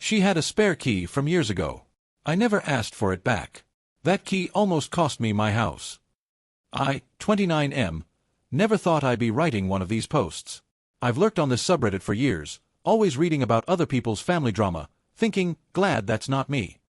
She had a spare key from years ago. I never asked for it back. That key almost cost me my house. I, 29M, never thought I'd be writing one of these posts. I've lurked on this subreddit for years, always reading about other people's family drama, thinking, glad that's not me.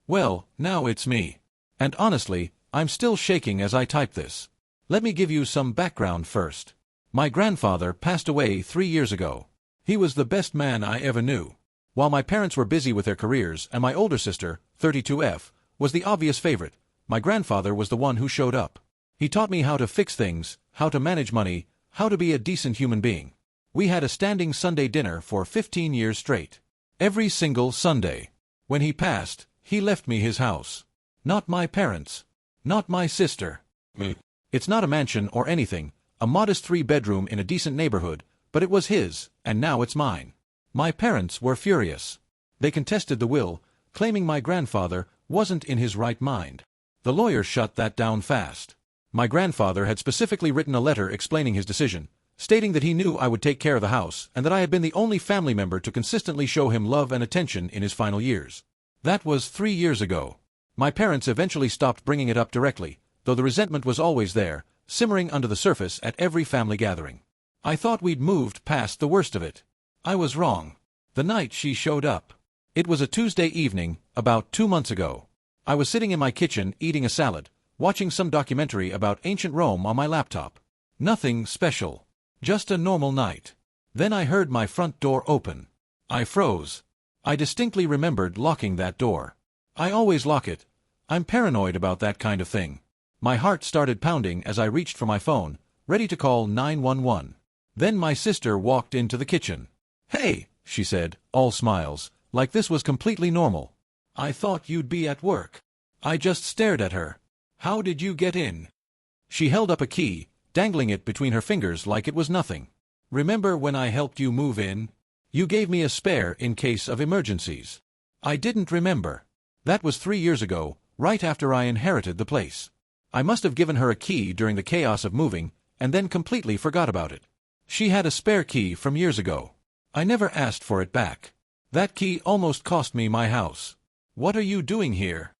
Well, now it's me. And honestly, I'm still shaking as I type this. Let me give you some background first. My grandfather passed away 3 years ago. He was the best man I ever knew. While my parents were busy with their careers and my older sister, 32F, was the obvious favorite, my grandfather was the one who showed up. He taught me how to fix things, how to manage money, how to be a decent human being. We had a standing Sunday dinner for 15 years straight. Every single Sunday. When he passed, he left me his house. Not my parents. Not my sister. It's not a mansion or anything, a modest 3-bedroom in a decent neighborhood, but it was his, and now it's mine. My parents were furious. They contested the will, claiming my grandfather wasn't in his right mind. The lawyer shut that down fast. My grandfather had specifically written a letter explaining his decision, stating that he knew I would take care of the house and that I had been the only family member to consistently show him love and attention in his final years. That was 3 years ago. My parents eventually stopped bringing it up directly, though the resentment was always there, simmering under the surface at every family gathering. I thought we'd moved past the worst of it. I was wrong. The night she showed up. It was a Tuesday evening, about 2 months ago. I was sitting in my kitchen eating a salad, watching some documentary about ancient Rome on my laptop. Nothing special. Just a normal night. Then I heard my front door open. I froze. I distinctly remembered locking that door. I always lock it. I'm paranoid about that kind of thing. My heart started pounding as I reached for my phone, ready to call 911. Then my sister walked into the kitchen. "Hey," she said, all smiles, like this was completely normal. "I thought you'd be at work." I just stared at her. "How did you get in?" She held up a key, dangling it between her fingers like it was nothing. "Remember when I helped you move in? You gave me a spare in case of emergencies." I didn't remember. That was 3 years ago, right after I inherited the place. I must have given her a key during the chaos of moving, and then completely forgot about it. She had a spare key from years ago. I never asked for it back. That key almost cost me my house. "What are you doing here?"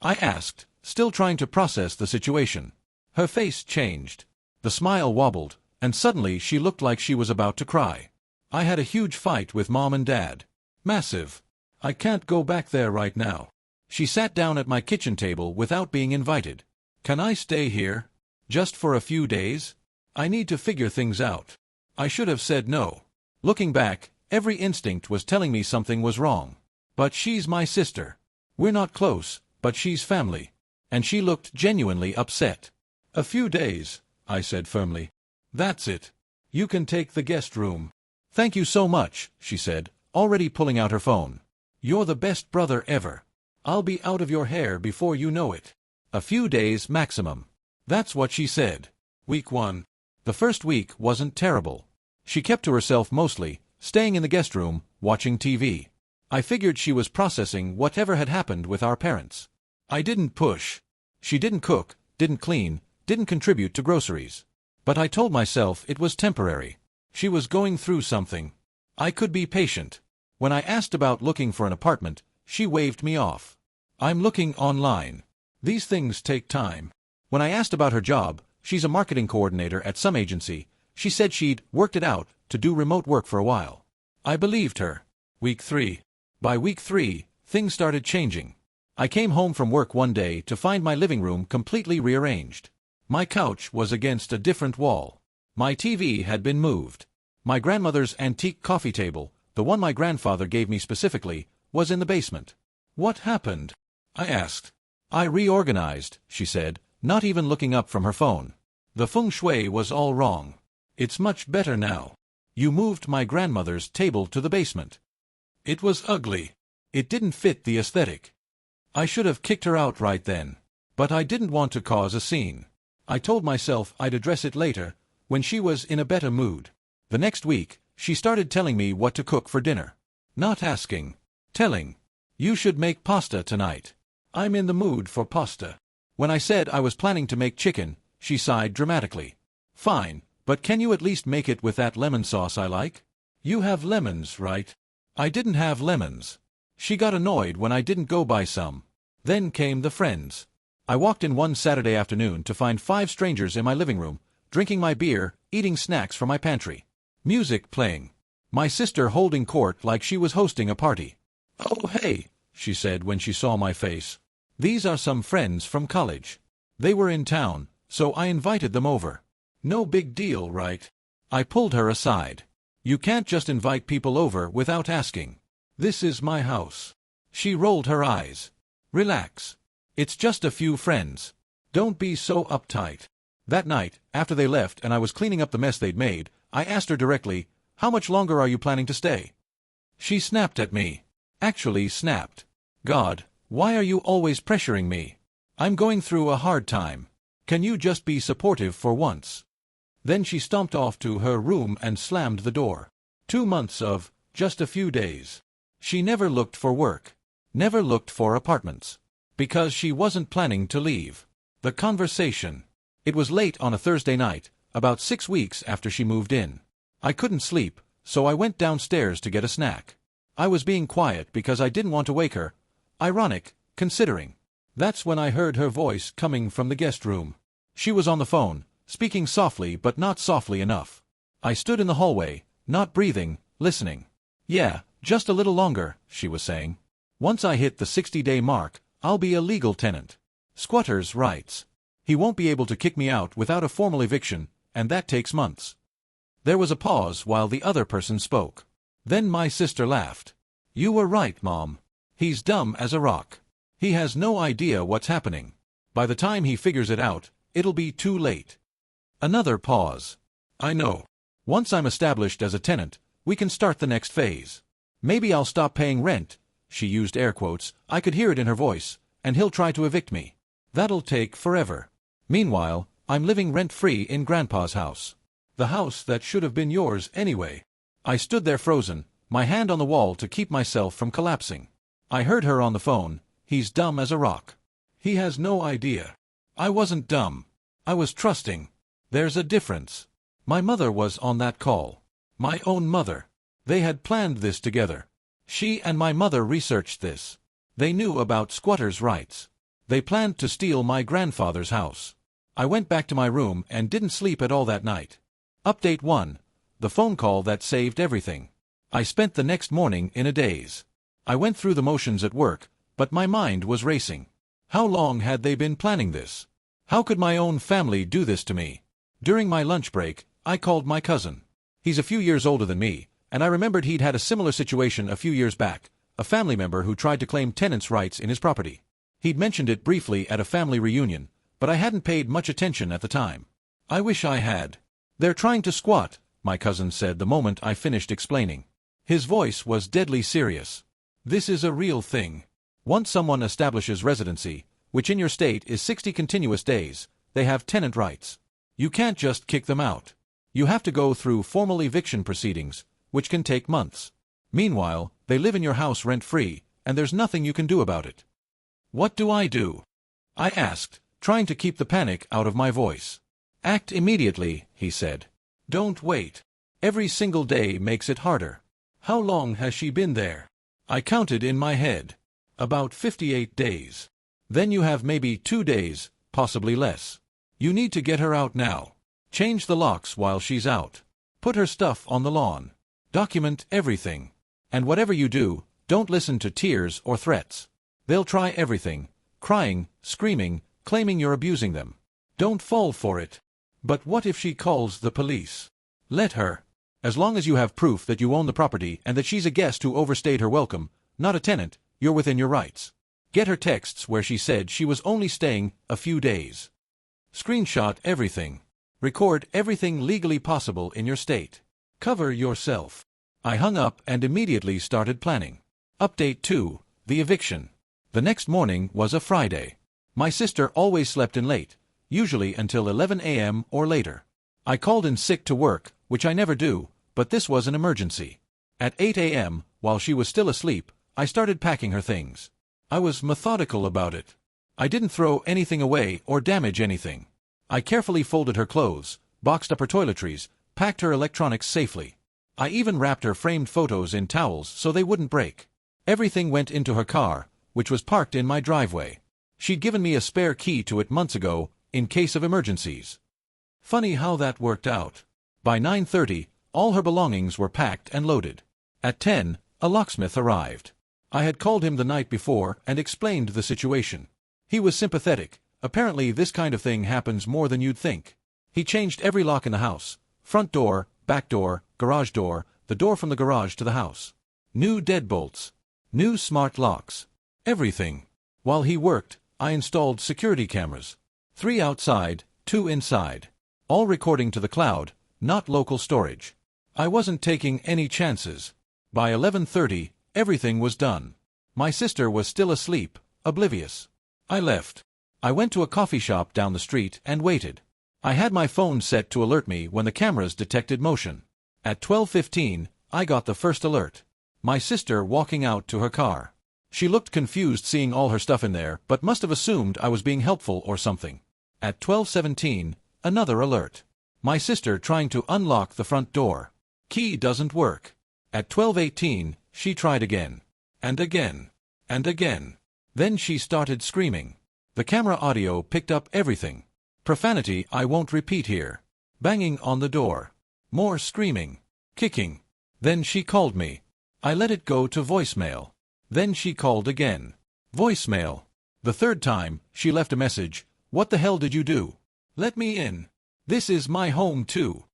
I asked, still trying to process the situation. Her face changed. The smile wobbled, and suddenly she looked like she was about to cry. "I had a huge fight with Mom and Dad. Massive. I can't go back there right now." She sat down at my kitchen table without being invited. "Can I stay here? Just for a few days? I need to figure things out." I should have said no. Looking back, every instinct was telling me something was wrong. But she's my sister. We're not close, but she's family. And she looked genuinely upset. "A few days," I said firmly. "That's it. You can take the guest room." "Thank you so much," she said, already pulling out her phone. "You're the best brother ever. I'll be out of your hair before you know it. A few days maximum." That's what she said. Week 1. The first week wasn't terrible. She kept to herself mostly, staying in the guest room, watching TV. I figured she was processing whatever had happened with our parents. I didn't push. She didn't cook, didn't clean, didn't contribute to groceries. But I told myself it was temporary. She was going through something. I could be patient. When I asked about looking for an apartment, she waved me off. "I'm looking online. These things take time." When I asked about her job, she's a marketing coordinator at some agency, she said she'd worked it out to do remote work for a while. I believed her. Week 3. By week 3, things started changing. I came home from work one day to find my living room completely rearranged. My couch was against a different wall. My TV had been moved. My grandmother's antique coffee table, the one my grandfather gave me specifically, was in the basement. "What happened?" I asked. "I reorganized," she said, not even looking up from her phone. "The feng shui was all wrong. It's much better now. You moved my grandmother's table to the basement. It was ugly. It didn't fit the aesthetic. I should have kicked her out right then. But I didn't want to cause a scene. I told myself I'd address it later, when she was in a better mood. The next week, she started telling me what to cook for dinner. Not asking. Telling. "You should make pasta tonight. I'm in the mood for pasta." When I said I was planning to make chicken, she sighed dramatically. "Fine, but can you at least make it with that lemon sauce I like? You have lemons, right?" I didn't have lemons. She got annoyed when I didn't go buy some. Then came the friends. I walked in one Saturday afternoon to find 5 strangers in my living room, drinking my beer, eating snacks from my pantry. Music playing. My sister holding court like she was hosting a party. "Oh, hey," she said when she saw my face. "These are some friends from college. They were in town, so I invited them over. No big deal, right?" I pulled her aside. "You can't just invite people over without asking. This is my house." She rolled her eyes. "Relax. It's just a few friends. Don't be so uptight." That night, after they left and I was cleaning up the mess they'd made, I asked her directly, "How much longer are you planning to stay?" She snapped at me. Actually snapped. "God, why are you always pressuring me? I'm going through a hard time. Can you just be supportive for once?" Then she stomped off to her room and slammed the door. 2 months of just a few days. She never looked for work. Never looked for apartments. Because she wasn't planning to leave. The conversation. It was late on a Thursday night, about 6 weeks after she moved in. I couldn't sleep, so I went downstairs to get a snack. I was being quiet because I didn't want to wake her. Ironic, considering. That's when I heard her voice coming from the guest room. She was on the phone, speaking softly but not softly enough. I stood in the hallway, not breathing, listening. "Yeah, just a little longer," she was saying. "Once I hit the 60-day mark, I'll be a legal tenant. Squatter's rights. He won't be able to kick me out without a formal eviction, and that takes months." There was a pause while the other person spoke. Then my sister laughed. "You were right, Mom. He's dumb as a rock. He has no idea what's happening. By the time he figures it out, it'll be too late." Another pause. "I know. Once I'm established as a tenant, we can start the next phase. Maybe I'll stop paying rent," she used air quotes, I could hear it in her voice, "and he'll try to evict me. That'll take forever. Meanwhile, I'm living rent-free in Grandpa's house. The house that should have been yours anyway." I stood there frozen, my hand on the wall to keep myself from collapsing. I heard her on the phone. "He's dumb as a rock. He has no idea." I wasn't dumb. I was trusting. There's a difference. My mother was on that call. My own mother. They had planned this together. She and my mother researched this. They knew about squatters' rights. They planned to steal my grandfather's house. I went back to my room and didn't sleep at all that night. Update 1. The phone call that saved everything. I spent the next morning in a daze. I went through the motions at work, but my mind was racing. How long had they been planning this? How could my own family do this to me? During my lunch break, I called my cousin. He's a few years older than me, and I remembered he'd had a similar situation a few years back, a family member who tried to claim tenants' rights in his property. He'd mentioned it briefly at a family reunion, but I hadn't paid much attention at the time. I wish I had. "They're trying to squat," my cousin said the moment I finished explaining. His voice was deadly serious. "This is a real thing. Once someone establishes residency, which in your state is 60 continuous days, they have tenant rights. You can't just kick them out. You have to go through formal eviction proceedings, which can take months. Meanwhile, they live in your house rent-free, and there's nothing you can do about it." "What do I do?" I asked, trying to keep the panic out of my voice. "Act immediately," he said. "Don't wait. Every single day makes it harder." "How long has she been there?" I counted in my head. "About 58 days. Then you have maybe 2 days, possibly less. You need to get her out now. Change the locks while she's out. Put her stuff on the lawn. Document everything. And whatever you do, don't listen to tears or threats. They'll try everything, crying, screaming, claiming you're abusing them. Don't fall for it." "But what if she calls the police?" "Let her. As long as you have proof that you own the property and that she's a guest who overstayed her welcome, not a tenant, you're within your rights. Get her texts where she said she was only staying a few days. Screenshot everything. Record everything legally possible in your state. Cover yourself." I hung up and immediately started planning. Update 2. The eviction. The next morning was a Friday. My sister always slept in late, usually until 11 a.m. or later. I called in sick to work, which I never do, but this was an emergency. At 8 a.m., while she was still asleep, I started packing her things. I was methodical about it. I didn't throw anything away or damage anything. I carefully folded her clothes, boxed up her toiletries, packed her electronics safely. I even wrapped her framed photos in towels so they wouldn't break. Everything went into her car, which was parked in my driveway. She'd given me a spare key to it months ago, in case of emergencies. Funny how that worked out. By 9:30, all her belongings were packed and loaded. At 10, a locksmith arrived. I had called him the night before and explained the situation. He was sympathetic. Apparently this kind of thing happens more than you'd think. He changed every lock in the house: front door, back door, garage door, the door from the garage to the house. New deadbolts. New smart locks. Everything. While he worked, I installed security cameras. 3 outside, 2 inside. All recording to the cloud, not local storage. I wasn't taking any chances. By 11:30, everything was done. My sister was still asleep, oblivious. I left. I went to a coffee shop down the street and waited. I had my phone set to alert me when the cameras detected motion. At 12:15, I got the first alert. My sister walking out to her car. She looked confused seeing all her stuff in there, but must have assumed I was being helpful or something. At 12:17, another alert. My sister trying to unlock the front door. Key doesn't work. At 12:18, she tried again. And again. And again. Then she started screaming. The camera audio picked up everything. Profanity I won't repeat here. Banging on the door. More screaming. Kicking. Then she called me. I let it go to voicemail. Then she called again. Voicemail. The third time, she left a message. What the hell did you do? Let me in. This is my home too.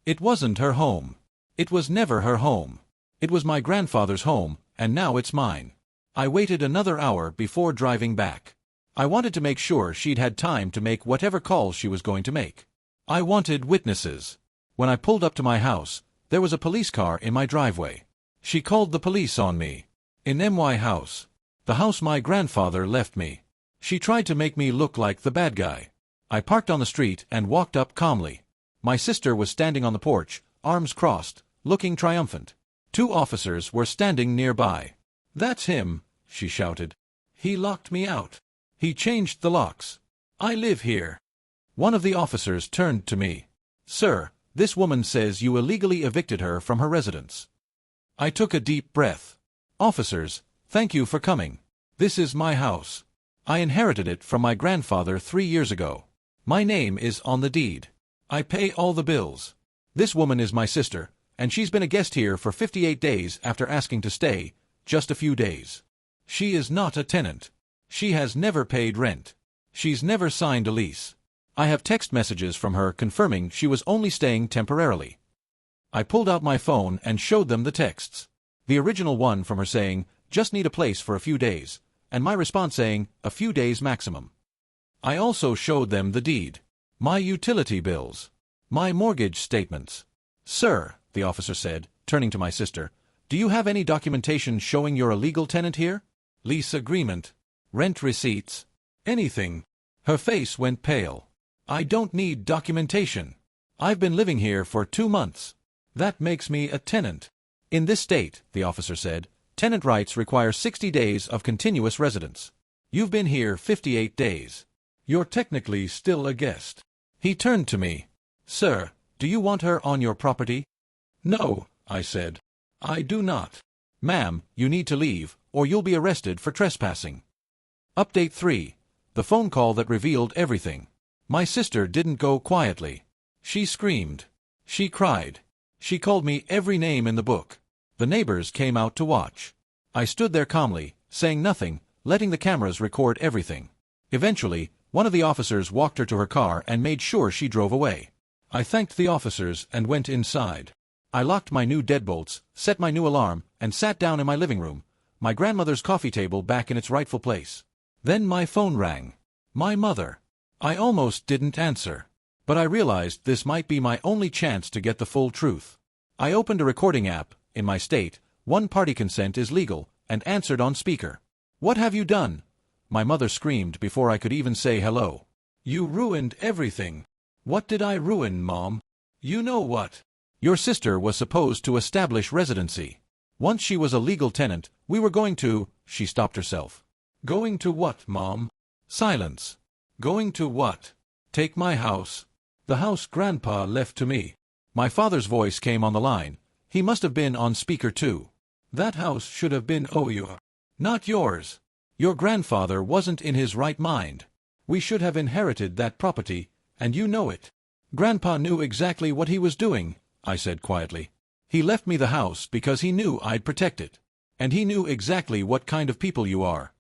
It wasn't her home. It was never her home. It was my grandfather's home, and now it's mine. I waited another hour before driving back. I wanted to make sure she'd had time to make whatever calls she was going to make. I wanted witnesses. When I pulled up to my house, there was a police car in my driveway. She called the police on me. In my house. The house my grandfather left me. She tried to make me look like the bad guy. I parked on the street and walked up calmly. My sister was standing on the porch, arms crossed, looking triumphant. 2 officers were standing nearby. That's him, she shouted. He locked me out. He changed the locks. I live here. One of the officers turned to me. Sir, this woman says you illegally evicted her from her residence. I took a deep breath. Officers, thank you for coming. This is my house. I inherited it from my grandfather 3 years ago. My name is on the deed. I pay all the bills. This woman is my sister, and she's been a guest here for 58 days after asking to stay, just a few days. She is not a tenant. She has never paid rent. She's never signed a lease. I have text messages from her confirming she was only staying temporarily. I pulled out my phone and showed them the texts. The original one from her saying, just need a place for a few days, and my response saying, a few days maximum. I also showed them the deed, my utility bills, my mortgage statements. Sir, the officer said, turning to my sister, do you have any documentation showing you're a legal tenant here? Lease agreement, rent receipts, anything. Her face went pale. I don't need documentation. I've been living here for 2 months. That makes me a tenant. In this state, the officer said, tenant rights require 60 days of continuous residence. You've been here 58 days. You're technically still a guest. He turned to me. Sir, do you want her on your property? No, I said. I do not. Ma'am, you need to leave, or you'll be arrested for trespassing. Update 3. The phone call that revealed everything. My sister didn't go quietly. She screamed. She cried. She called me every name in the book. The neighbors came out to watch. I stood there calmly, saying nothing, letting the cameras record everything. Eventually, one of the officers walked her to her car and made sure she drove away. I thanked the officers and went inside. I locked my new deadbolts, set my new alarm, and sat down in my living room, my grandmother's coffee table back in its rightful place. Then my phone rang. My mother. I almost didn't answer. But I realized this might be my only chance to get the full truth. I opened a recording app. In my state, one-party consent is legal, and answered on speaker. What have you done? My mother screamed before I could even say hello. You ruined everything. What did I ruin, Mom? You know what? Your sister was supposed to establish residency. Once she was a legal tenant, we were going to... She stopped herself. Going to what, Mom? Silence. Going to what? Take my house. The house Grandpa left to me. My father's voice came on the line. He must have been on speaker too. That house should have been yours, not yours. Your grandfather wasn't in his right mind. We should have inherited that property, and you know it. Grandpa knew exactly what he was doing, I said quietly. He left me the house because he knew I'd protect it. And he knew exactly what kind of people you are.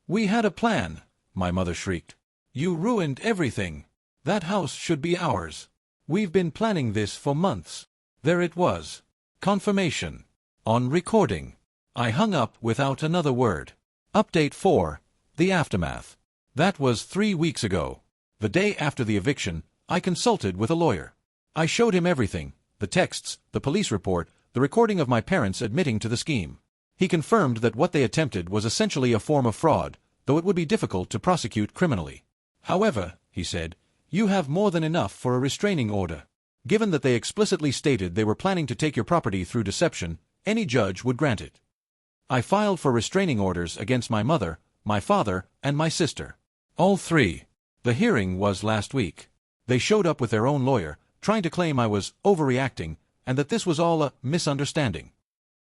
We had a plan, my mother shrieked. You ruined everything. That house should be ours. We've been planning this for months. There it was. Confirmation. On recording. I hung up without another word. Update 4. The aftermath. That was 3 weeks ago. The day after the eviction, I consulted with a lawyer. I showed him everything, the texts, the police report, the recording of my parents admitting to the scheme. He confirmed that what they attempted was essentially a form of fraud, though it would be difficult to prosecute criminally. However, he said, you have more than enough for a restraining order. Given that they explicitly stated they were planning to take your property through deception, any judge would grant it. I filed for restraining orders against my mother, my father, and my sister. All three. The hearing was last week. They showed up with their own lawyer, trying to claim I was overreacting, and that this was all a misunderstanding.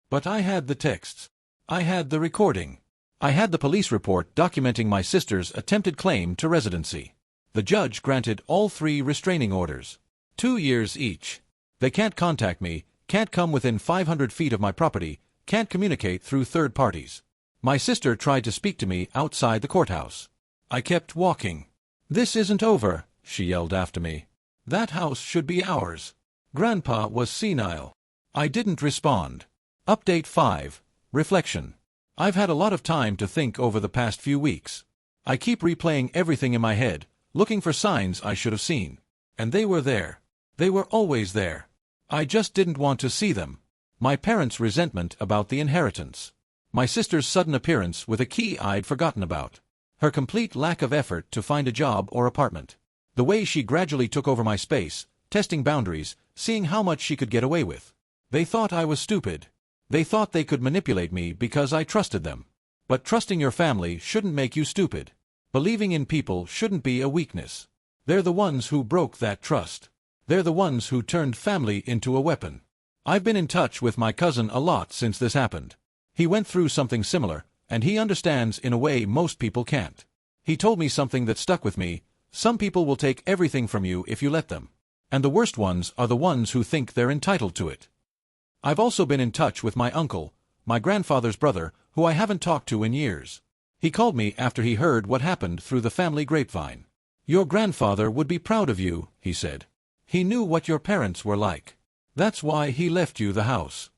But I had the texts. I had the recording. I had the police report documenting my sister's attempted claim to residency. The judge granted all 3 restraining orders. 2 years each. They can't contact me, can't come within 500 feet of my property, can't communicate through third parties. My sister tried to speak to me outside the courthouse. I kept walking. This isn't over, she yelled after me. That house should be ours. Grandpa was senile. I didn't respond. Update 5. Reflection. I've had a lot of time to think over the past few weeks. I keep replaying everything in my head, looking for signs I should have seen. And they were there. They were always there. I just didn't want to see them. My parents' resentment about the inheritance. My sister's sudden appearance with a key I'd forgotten about. Her complete lack of effort to find a job or apartment. The way she gradually took over my space, testing boundaries, seeing how much she could get away with. They thought I was stupid. They thought they could manipulate me because I trusted them. But trusting your family shouldn't make you stupid. Believing in people shouldn't be a weakness. They're the ones who broke that trust. They're the ones who turned family into a weapon. I've been in touch with my cousin a lot since this happened. He went through something similar, and he understands in a way most people can't. He told me something that stuck with me. Some people will take everything from you if you let them. And the worst ones are the ones who think they're entitled to it. I've also been in touch with my uncle, my grandfather's brother, who I haven't talked to in years. He called me after he heard what happened through the family grapevine. Your grandfather would be proud of you, he said. He knew what your parents were like. That's why he left you the house.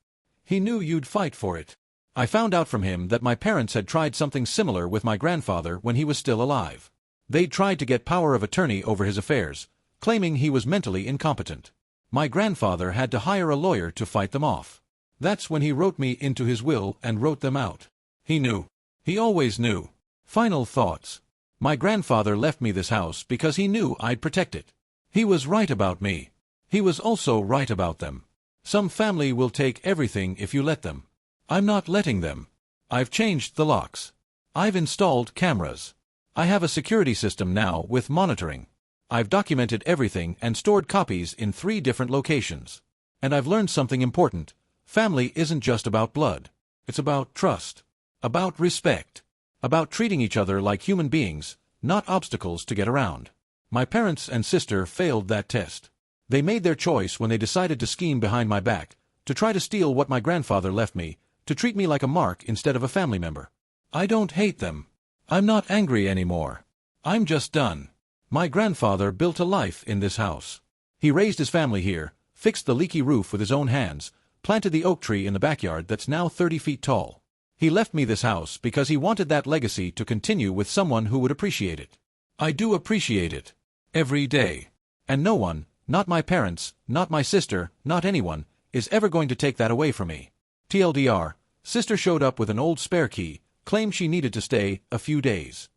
He knew you'd fight for it. I found out from him that my parents had tried something similar with my grandfather when he was still alive. They'd tried to get power of attorney over his affairs, claiming he was mentally incompetent. My grandfather had to hire a lawyer to fight them off. That's when he wrote me into his will and wrote them out. He knew. He always knew. Final thoughts. My grandfather left me this house because he knew I'd protect it. He was right about me. He was also right about them. Some family will take everything if you let them. I'm not letting them. I've changed the locks. I've installed cameras. I have a security system now with monitoring. I've documented everything and stored copies in 3 different locations. And I've learned something important. Family isn't just about blood. It's about trust. About respect. About treating each other like human beings, not obstacles to get around. My parents and sister failed that test. They made their choice when they decided to scheme behind my back, to try to steal what my grandfather left me, to treat me like a mark instead of a family member. I don't hate them. I'm not angry anymore. I'm just done. My grandfather built a life in this house. He raised his family here, fixed the leaky roof with his own hands, planted the oak tree in the backyard that's now 30 feet tall. He left me this house because he wanted that legacy to continue with someone who would appreciate it. I do appreciate it. Every day. And no one, not my parents, not my sister, not anyone, is ever going to take that away from me. TLDR, sister showed up with an old spare key, claimed she needed to stay a few days.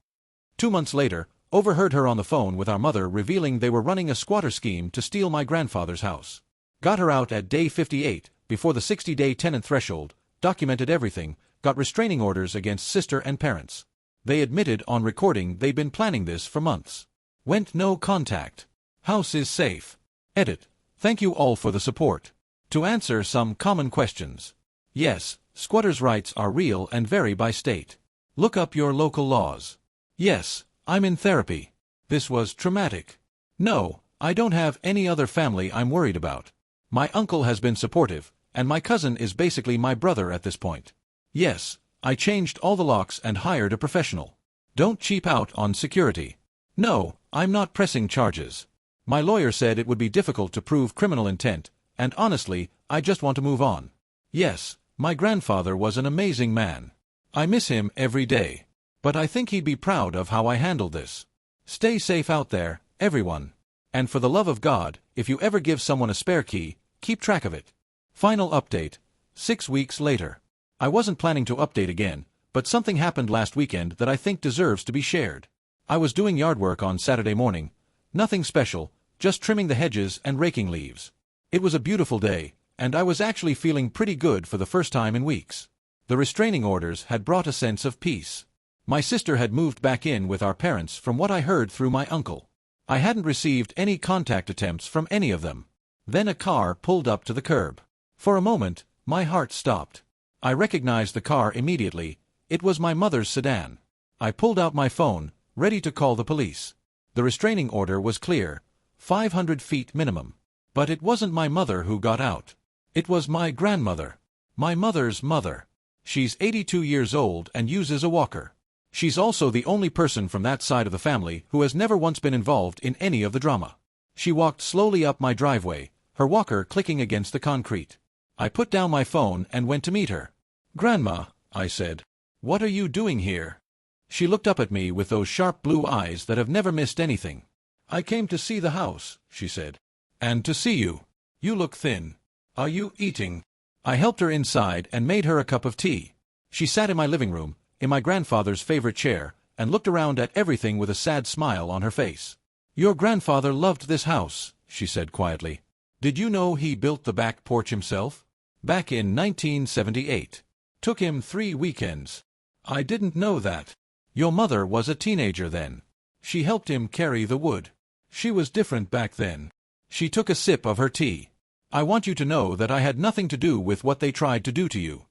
2 months later, overheard her on the phone with our mother revealing they were running a squatter scheme to steal my grandfather's house. Got her out at day 58, before the 60-day tenant threshold, documented everything, got restraining orders against sister and parents. They admitted on recording they'd been planning this for months. Went no contact. House is safe. Edit. Thank you all for the support. To answer some common questions. Yes, Squatters' rights are real and vary by state. Look up your local laws. Yes, I'm in therapy. This was traumatic. No, I don't have any other family I'm worried about. My uncle has been supportive, and my cousin is basically my brother at this point. Yes, I changed all the locks and hired a professional. Don't cheap out on security. No, I'm not pressing charges. My lawyer said it would be difficult to prove criminal intent, and honestly, I just want to move on. Yes, my grandfather was an amazing man. I miss him every day. But I think he'd be proud of how I handled this. Stay safe out there, everyone. And for the love of God, if you ever give someone a spare key, keep track of it. Final update. 6 weeks later. I wasn't planning to update again, but something happened last weekend that I think deserves to be shared. I was doing yard work on Saturday morning. Nothing special, just trimming the hedges and raking leaves. It was a beautiful day, and I was actually feeling pretty good for the first time in weeks. The restraining orders had brought a sense of peace. My sister had moved back in with our parents from what I heard through my uncle. I hadn't received any contact attempts from any of them. Then a car pulled up to the curb. For a moment, my heart stopped. I recognized the car immediately. It was my mother's sedan. I pulled out my phone, ready to call the police. The restraining order was clear, 500 feet minimum. But it wasn't my mother who got out. It was my grandmother. My mother's mother. She's 82 years old and uses a walker. She's also the only person from that side of the family who has never once been involved in any of the drama. She walked slowly up my driveway, her walker clicking against the concrete. I put down my phone and went to meet her. "Grandma," I said, "what are you doing here?" She looked up at me with those sharp blue eyes that have never missed anything. "I came to see the house," she said. "And to see you. You look thin. Are you eating?" I helped her inside and made her a cup of tea. She sat in my living room, in my grandfather's favorite chair, and looked around at everything with a sad smile on her face. "Your grandfather loved this house," she said quietly. "Did you know he built the back porch himself? Back in 1978. Took him 3 weekends." "I didn't know that." "Your mother was a teenager then. She helped him carry the wood. She was different back then." She took a sip of her tea. "I want you to know that I had nothing to do with what they tried to do to you."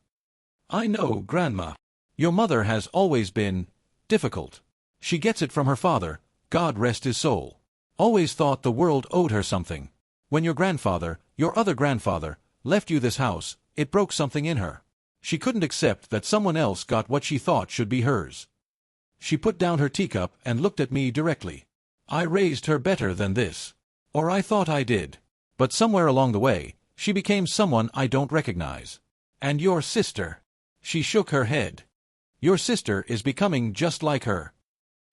"I know, Grandma. Your mother has always been difficult. She gets it from her father, God rest his soul. Always thought the world owed her something. When your grandfather, your other grandfather, left you this house, it broke something in her. She couldn't accept that someone else got what she thought should be hers." She put down her teacup and looked at me directly. "I raised her better than this. Or I thought I did. But somewhere along the way, she became someone I don't recognize. And your sister." She shook her head. "Your sister is becoming just like her."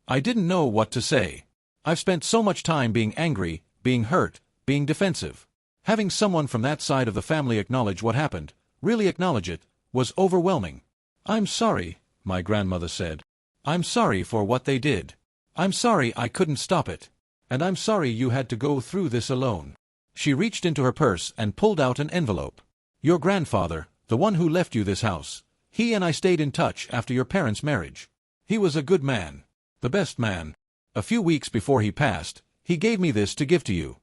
I didn't know what to say. I've spent so much time being angry, being hurt, being defensive. Having someone from that side of the family acknowledge what happened, really acknowledge it, was overwhelming. "I'm sorry," my grandmother said. "I'm sorry for what they did. I'm sorry I couldn't stop it. And I'm sorry you had to go through this alone." She reached into her purse and pulled out an envelope. "Your grandfather, the one who left you this house, he and I stayed in touch after your parents' marriage. He was a good man. The best man. A few weeks before he passed, he gave me this to give to you.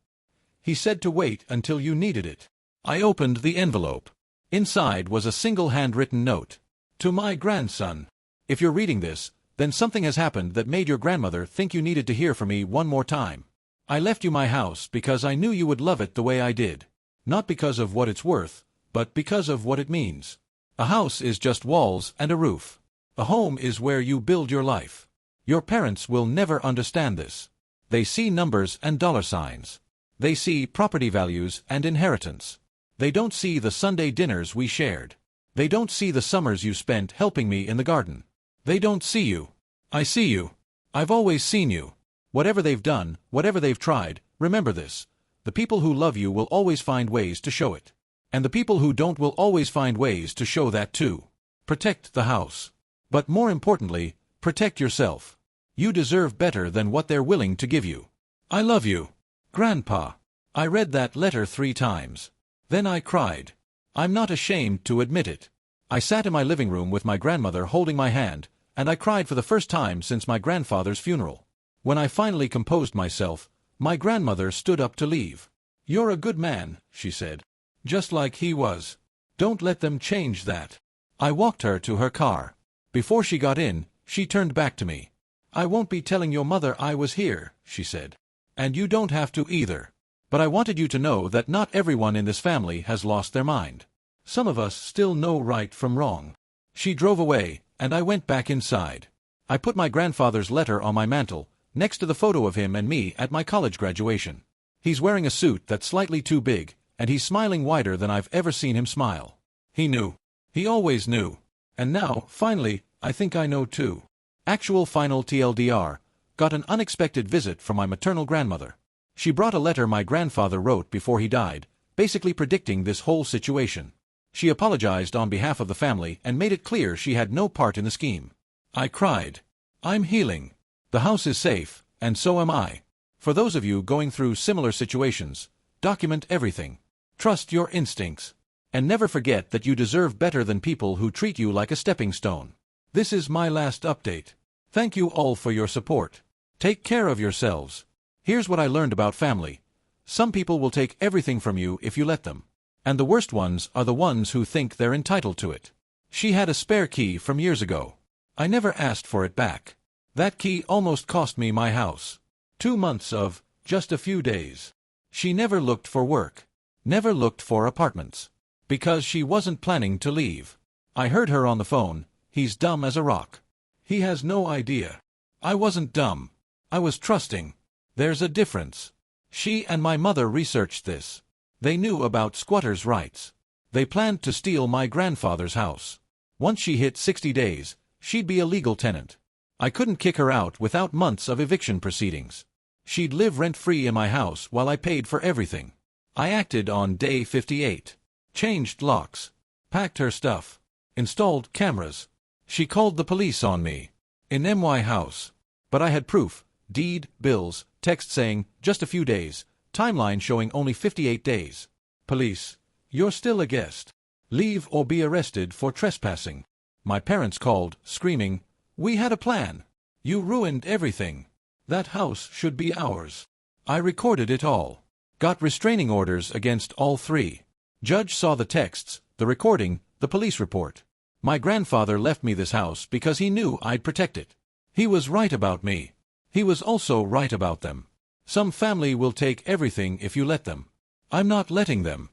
He said to wait until you needed it." I opened the envelope. Inside was a single handwritten note. "To my grandson. If you're reading this, then something has happened that made your grandmother think you needed to hear from me one more time. I left you my house because I knew you would love it the way I did. Not because of what it's worth, but because of what it means. A house is just walls and a roof. A home is where you build your life. Your parents will never understand this. They see numbers and dollar signs. They see property values and inheritance. They don't see the Sunday dinners we shared. They don't see the summers you spent helping me in the garden. They don't see you. I see you. I've always seen you. Whatever they've done, whatever they've tried, remember this. The people who love you will always find ways to show it. And the people who don't will always find ways to show that too. Protect the house. But more importantly, protect yourself. You deserve better than what they're willing to give you. I love you. Grandpa." I read that letter 3 times. Then I cried. I'm not ashamed to admit it. I sat in my living room with my grandmother holding my hand, and I cried for the first time since my grandfather's funeral. When I finally composed myself, my grandmother stood up to leave. "You're a good man," she said. "Just like he was. Don't let them change that." I walked her to her car. Before she got in, she turned back to me. "I won't be telling your mother I was here," she said. "And you don't have to either. But I wanted you to know that not everyone in this family has lost their mind. Some of us still know right from wrong." She drove away, and I went back inside. I put my grandfather's letter on my mantel, next to the photo of him and me at my college graduation. He's wearing a suit that's slightly too big, and he's smiling wider than I've ever seen him smile. He knew. He always knew. And now, finally, I think I know too. Actual final TLDR, got an unexpected visit from my maternal grandmother. She brought a letter my grandfather wrote before he died, basically predicting this whole situation. She apologized on behalf of the family and made it clear she had no part in the scheme. I cried. I'm healing. The house is safe, and so am I. For those of you going through similar situations, document everything. Trust your instincts. And never forget that you deserve better than people who treat you like a stepping stone. This is my last update. Thank you all for your support. Take care of yourselves. Here's what I learned about family. Some people will take everything from you if you let them. And the worst ones are the ones who think they're entitled to it. She had a spare key from years ago. I never asked for it back. That key almost cost me my house. 2 months of just a few days. She never looked for work. Never looked for apartments. Because she wasn't planning to leave. I heard her on the phone. He's dumb as a rock. He has no idea. I wasn't dumb. I was trusting. There's a difference. She and my mother researched this. They knew about squatters' rights. They planned to steal my grandfather's house. Once she hit 60 days, she'd be a legal tenant. I couldn't kick her out without months of eviction proceedings. She'd live rent-free in my house while I paid for everything. I acted on day 58. Changed locks. Packed her stuff. Installed cameras. She called the police on me. In my house. But I had proof. Deed, bills, text saying, just a few days. Timeline showing only 58 days. Police. You're still a guest. Leave or be arrested for trespassing. My parents called, screaming, "We had a plan. You ruined everything. That house should be ours." I recorded it all. Got restraining orders against all 3. Judge saw the texts, the recording, the police report. My grandfather left me this house because he knew I'd protect it. He was right about me. He was also right about them. Some family will take everything if you let them. I'm not letting them.